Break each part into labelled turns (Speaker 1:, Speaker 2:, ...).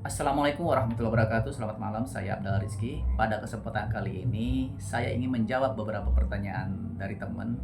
Speaker 1: Assalamualaikum warahmatullahi wabarakatuh. Selamat malam, saya Abdal Rizky. Pada kesempatan kali ini, saya ingin menjawab beberapa pertanyaan dari teman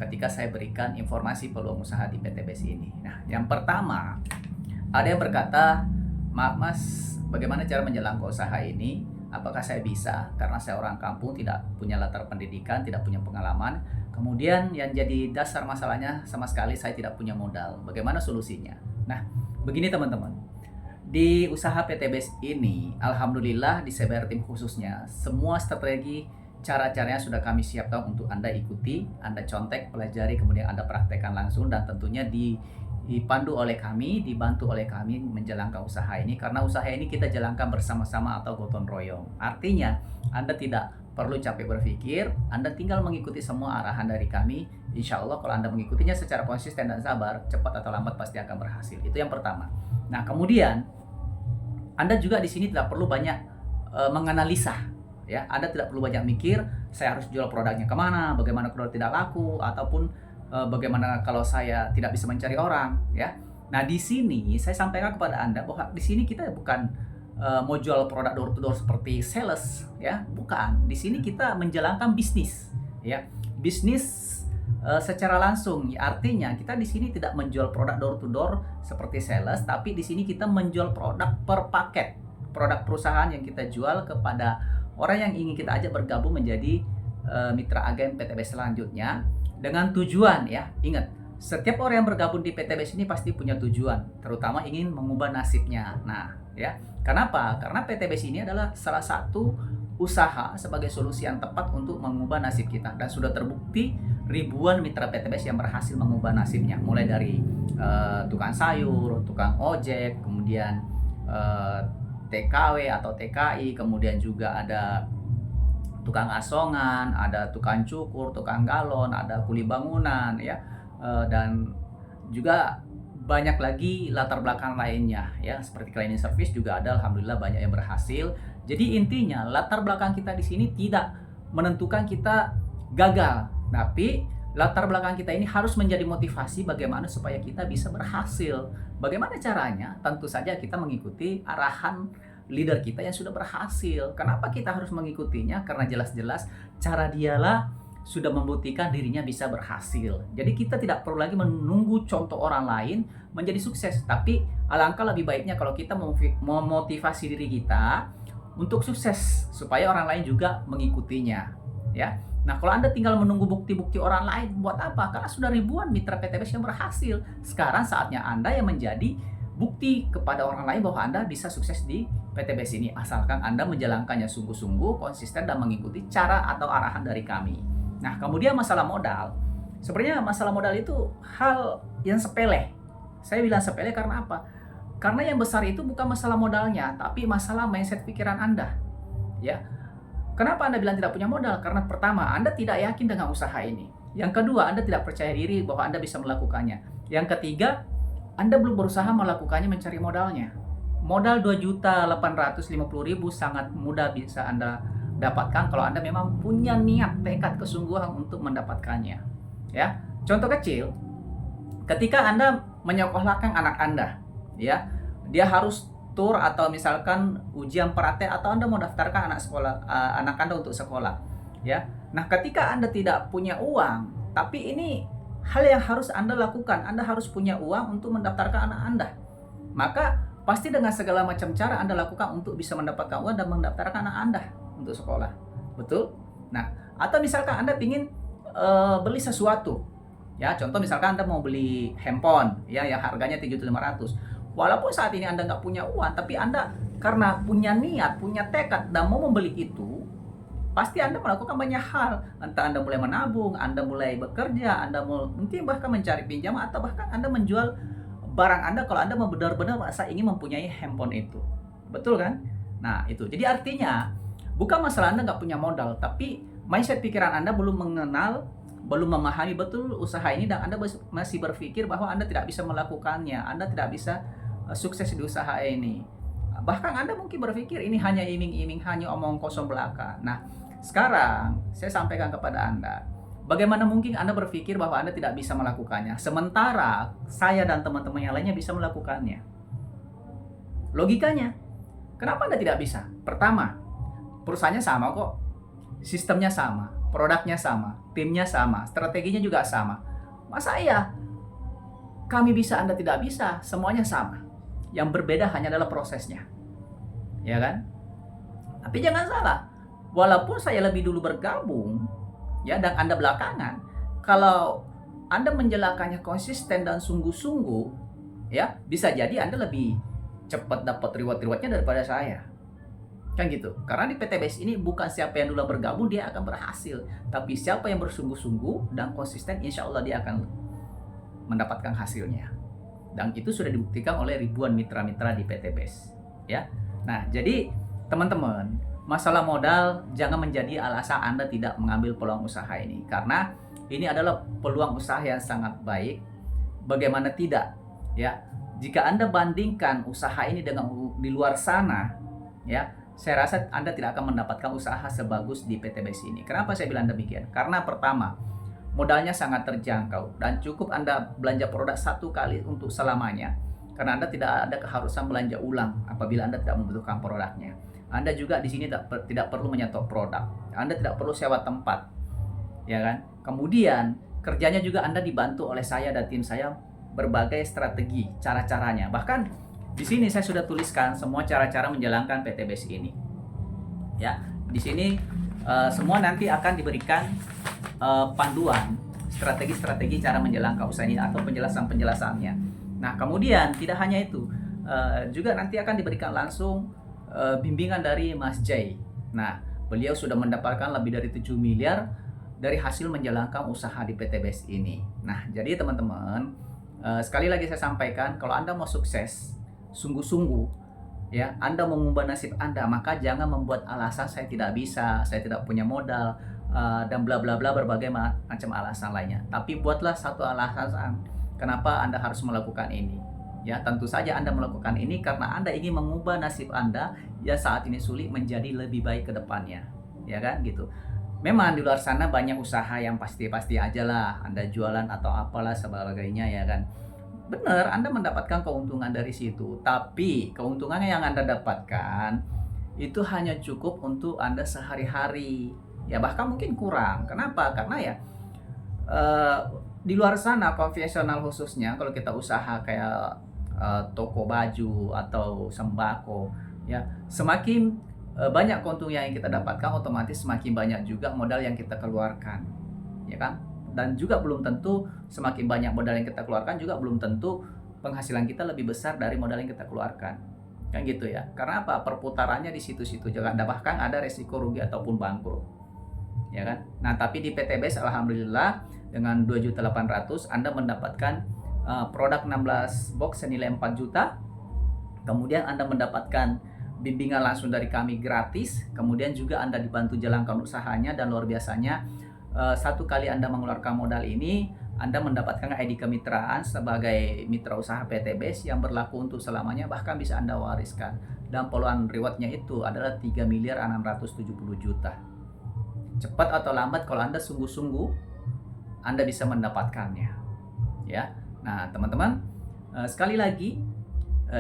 Speaker 1: ketika saya berikan informasi peluang usaha di PT BESI ini. Nah, yang pertama, ada yang berkata, "Maaf Mas, bagaimana cara menjalankan usaha ini? Apakah saya bisa? Karena saya orang kampung, tidak punya latar pendidikan, tidak punya pengalaman. Kemudian yang jadi dasar masalahnya sama sekali saya tidak punya modal. Bagaimana solusinya?" Nah, begini teman-teman. Di usaha PT BES ini, alhamdulillah di CBR tim khususnya, semua strategi cara-caranya sudah kami siapkan untuk Anda ikuti, Anda contek, pelajari, kemudian Anda praktekkan langsung dan tentunya dipandu oleh kami, dibantu oleh kami menjalankan usaha ini karena usaha ini kita jalankan bersama-sama atau gotong royong. Artinya, Anda tidak perlu capek berpikir, Anda tinggal mengikuti semua arahan dari kami. Insya Allah kalau Anda mengikutinya secara konsisten dan sabar, cepat atau lambat pasti akan berhasil. Itu yang pertama. Nah, kemudian anda juga di sini tidak perlu banyak menganalisa, ya. Anda tidak perlu banyak mikir, saya harus jual produknya kemana, bagaimana kalau tidak laku, ataupun bagaimana kalau saya tidak bisa mencari orang, ya. Nah, di sini saya sampaikan kepada Anda bahwa di sini kita bukan mau jual produk door to door seperti sales, ya, bukan. Di sini kita menjalankan bisnis, ya. Bisnis secara langsung, ya, artinya kita di sini tidak menjual produk door to door seperti sales, tapi di sini kita menjual produk per paket, produk perusahaan yang kita jual kepada orang yang ingin kita ajak bergabung menjadi mitra agen PTB selanjutnya dengan tujuan, ya. Ingat, setiap orang yang bergabung di PTB ini pasti punya tujuan, terutama ingin mengubah nasibnya. Nah, ya. Kenapa? Karena PTB ini adalah salah satu usaha sebagai solusi yang tepat untuk mengubah nasib kita dan sudah terbukti ribuan mitra PTBS yang berhasil mengubah nasibnya, mulai dari tukang sayur, tukang ojek, kemudian TKW atau TKI, kemudian juga ada tukang asongan, ada tukang cukur, tukang galon, ada kuli bangunan, ya, dan juga banyak lagi latar belakang lainnya, ya, seperti cleaning service juga ada, alhamdulillah banyak yang berhasil. Jadi intinya latar belakang kita di sini tidak menentukan kita gagal, tapi latar belakang kita ini harus menjadi motivasi bagaimana supaya kita bisa berhasil. Bagaimana caranya? Tentu saja kita mengikuti arahan leader kita yang sudah berhasil. Kenapa kita harus mengikutinya? Karena jelas-jelas cara dialah sudah membuktikan dirinya bisa berhasil. Jadi kita tidak perlu lagi menunggu contoh orang lain menjadi sukses, tapi alangkah lebih baiknya kalau kita memotivasi diri kita untuk sukses supaya orang lain juga mengikutinya, ya. Nah, kalau Anda tinggal menunggu bukti-bukti orang lain, buat apa? Karena sudah ribuan mitra PTBS yang berhasil. Sekarang saatnya Anda yang menjadi bukti kepada orang lain bahwa Anda bisa sukses di PTBS ini, asalkan Anda menjalankannya sungguh-sungguh, konsisten, dan mengikuti cara atau arahan dari kami. Nah, kemudian masalah modal. Sebenarnya masalah modal itu hal yang sepele. Saya bilang sepele karena apa? Karena yang besar itu bukan masalah modalnya, tapi masalah mindset pikiran Anda. Ya. Kenapa Anda bilang tidak punya modal? Karena pertama, Anda tidak yakin dengan usaha ini. Yang kedua, Anda tidak percaya diri bahwa Anda bisa melakukannya. Yang ketiga, Anda belum berusaha melakukannya mencari modalnya. Modal 2.850.000 sangat mudah bisa Anda dapatkan kalau Anda memang punya niat, tekad, kesungguhan untuk mendapatkannya. Ya, contoh kecil, ketika Anda menyekolahkan anak Anda, ya, dia harus tur atau misalkan ujian praktek atau Anda mau daftarkan anak Anda untuk sekolah, ya. Nah, ketika Anda tidak punya uang, tapi ini hal yang harus Anda lakukan, Anda harus punya uang untuk mendaftarkan anak Anda. Maka pasti dengan segala macam cara Anda lakukan untuk bisa mendapatkan uang dan mendaftarkan anak Anda untuk sekolah. Betul? Nah, atau misalkan Anda ingin beli sesuatu. Ya, contoh misalkan Anda mau beli handphone, ya, yang harganya 7.500. Walaupun saat ini Anda nggak punya uang, tapi Anda karena punya niat, punya tekad, dan mau membeli itu, pasti Anda melakukan banyak hal. Entah Anda mulai menabung, Anda mulai bekerja, Anda mungkin bahkan mencari pinjaman, atau bahkan Anda menjual barang Anda kalau Anda benar-benar merasa ingin mempunyai handphone itu. Betul kan? Nah, itu. Jadi artinya, bukan masalah Anda nggak punya modal, tapi mindset pikiran Anda belum mengenal, belum memahami betul usaha ini, dan Anda masih berpikir bahwa Anda tidak bisa melakukannya, Anda tidak bisa sukses di usaha ini. Bahkan Anda mungkin berpikir ini hanya iming-iming, hanya omong kosong belaka. Nah, sekarang saya sampaikan kepada Anda, bagaimana mungkin Anda berpikir bahwa Anda tidak bisa melakukannya, sementara saya dan teman-teman yang lainnya bisa melakukannya? Logikanya, Kenapa Anda tidak bisa? Pertama, perusahaannya sama kok, sistemnya sama, produknya sama, timnya sama, strateginya juga sama. Masa iya kami bisa, Anda tidak bisa? Semuanya sama. Yang berbeda hanya adalah prosesnya. Ya kan? Tapi jangan salah, walaupun saya lebih dulu bergabung, ya, dan Anda belakangan, kalau Anda menjalankannya konsisten dan sungguh-sungguh, ya, bisa jadi Anda lebih cepat dapat reward-rewardnya daripada saya. Kan gitu. Karena di PTBS ini bukan siapa yang dulu bergabung dia akan berhasil, tapi siapa yang bersungguh-sungguh dan konsisten, insya Allah dia akan mendapatkan hasilnya. Dan itu sudah dibuktikan oleh ribuan mitra-mitra di PTBS. Ya. Nah, jadi teman-teman, masalah modal jangan menjadi alasan Anda tidak mengambil peluang usaha ini, karena ini adalah peluang usaha yang sangat baik. Bagaimana tidak, ya? Jika Anda bandingkan usaha ini dengan di luar sana, ya, saya rasa Anda tidak akan mendapatkan usaha sebagus di PTBS ini. Kenapa saya bilang demikian? Karena pertama, modalnya sangat terjangkau dan cukup Anda belanja produk satu kali untuk selamanya. Karena Anda tidak ada keharusan belanja ulang apabila Anda tidak membutuhkan produknya. Anda juga di sini tidak perlu menyetok produk. Anda tidak perlu sewa tempat. Ya kan? Kemudian kerjanya juga Anda dibantu oleh saya dan tim saya berbagai strategi, cara-caranya. Bahkan di sini saya sudah tuliskan semua cara-cara menjalankan PTBS ini. Ya, di sini semua nanti akan diberikan panduan strategi-strategi cara menjalankan usaha ini atau penjelasan-penjelasannya. Nah, kemudian tidak hanya itu, juga nanti akan diberikan langsung bimbingan dari Mas Jay. Nah, beliau sudah mendapatkan lebih dari 7 miliar dari hasil menjalankan usaha di PTBS ini. Nah, jadi teman-teman, sekali lagi saya sampaikan, kalau Anda mau sukses, sungguh-sungguh, ya, Anda mengubah nasib Anda, maka jangan membuat alasan saya tidak bisa, saya tidak punya modal, dan bla bla bla berbagai macam alasan lainnya. Tapi buatlah satu alasan kenapa Anda harus melakukan ini. Ya, tentu saja Anda melakukan ini karena Anda ingin mengubah nasib Anda yang saat ini sulit menjadi lebih baik ke depannya. Ya kan, gitu. Memang di luar sana banyak usaha yang pasti-pasti aja lah, Anda jualan atau apalah sebagainya, ya kan. Benar, Anda mendapatkan keuntungan dari situ, tapi keuntungannya yang Anda dapatkan itu hanya cukup untuk Anda sehari-hari. Ya, bahkan mungkin kurang. Kenapa? Karena ya di luar sana konvensional khususnya kalau kita usaha kayak toko baju atau sembako, ya, semakin banyak keuntungan yang kita dapatkan, otomatis semakin banyak juga modal yang kita keluarkan, ya kan? Dan juga belum tentu semakin banyak modal yang kita keluarkan juga belum tentu penghasilan kita lebih besar dari modal yang kita keluarkan, kan gitu ya? Karena apa? Perputarannya di situ-situ juga, bahkan ada resiko rugi ataupun bangkrut, ya kan? Nah, tapi di PTBS alhamdulillah dengan 2.800.000 Anda mendapatkan produk 16 box senilai 4 juta. Kemudian Anda mendapatkan bimbingan langsung dari kami gratis. Kemudian juga Anda dibantu jalankan usahanya, dan luar biasanya satu kali Anda mengeluarkan modal ini, Anda mendapatkan ID kemitraan sebagai mitra usaha PTBS yang berlaku untuk selamanya, bahkan bisa Anda wariskan. Dan peluang rewardnya itu adalah 3.670.000.000. Cepat atau lambat kalau Anda sungguh-sungguh, Anda bisa mendapatkannya. Ya. Nah, teman-teman, sekali lagi,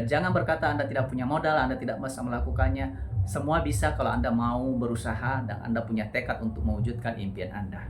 Speaker 1: jangan berkata Anda tidak punya modal, Anda tidak bisa melakukannya. Semua bisa kalau Anda mau berusaha dan Anda punya tekad untuk mewujudkan impian Anda.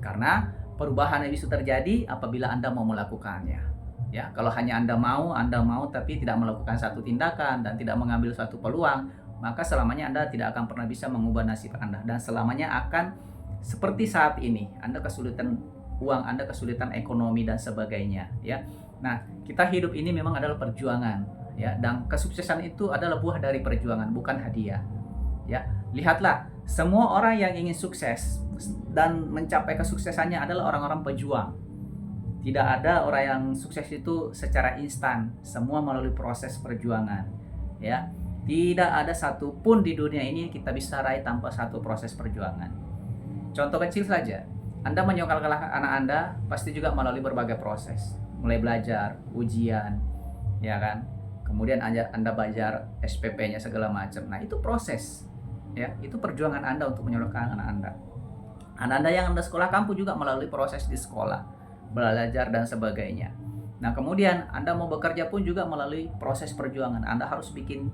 Speaker 1: Karena perubahan yang bisa terjadi apabila Anda mau melakukannya. Ya, kalau hanya Anda mau tapi tidak melakukan satu tindakan dan tidak mengambil suatu peluang, maka selamanya Anda tidak akan pernah bisa mengubah nasib Anda, dan selamanya akan seperti saat ini. Anda kesulitan uang, Anda kesulitan ekonomi dan sebagainya, ya. Nah, kita hidup ini memang adalah perjuangan, ya, dan kesuksesan itu adalah buah dari perjuangan, bukan hadiah. Ya, lihatlah, semua orang yang ingin sukses dan mencapai kesuksesannya adalah orang-orang pejuang. Tidak ada orang yang sukses itu secara instan, semua melalui proses perjuangan, ya. Tidak ada satupun di dunia ini kita bisa raih tanpa satu proses perjuangan. Contoh kecil saja, Anda menyokalkan anak Anda pasti juga melalui berbagai proses, mulai belajar, ujian, ya kan, kemudian Anda bayar SPP-nya segala macam. Nah, itu proses, ya, itu perjuangan Anda untuk menyekolahkan anak Anda. Anak Anda yang Anda sekolahkan pun juga melalui proses di sekolah, belajar dan sebagainya. Nah, kemudian Anda mau bekerja pun juga melalui proses perjuangan. Anda harus bikin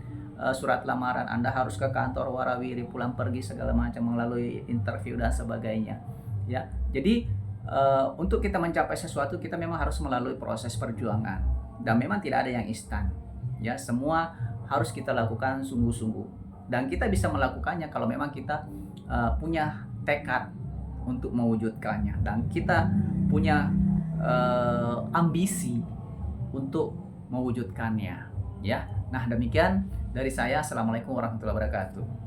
Speaker 1: surat lamaran, Anda harus ke kantor warawiri, pulang pergi segala macam, melalui interview dan sebagainya. Ya, jadi untuk kita mencapai sesuatu kita memang harus melalui proses perjuangan dan memang tidak ada yang instan. Ya, semua harus kita lakukan sungguh-sungguh dan kita bisa melakukannya kalau memang kita punya tekad untuk mewujudkannya dan kita punya ambisi untuk mewujudkannya. Ya, nah demikian dari saya. Assalamualaikum warahmatullahi wabarakatuh.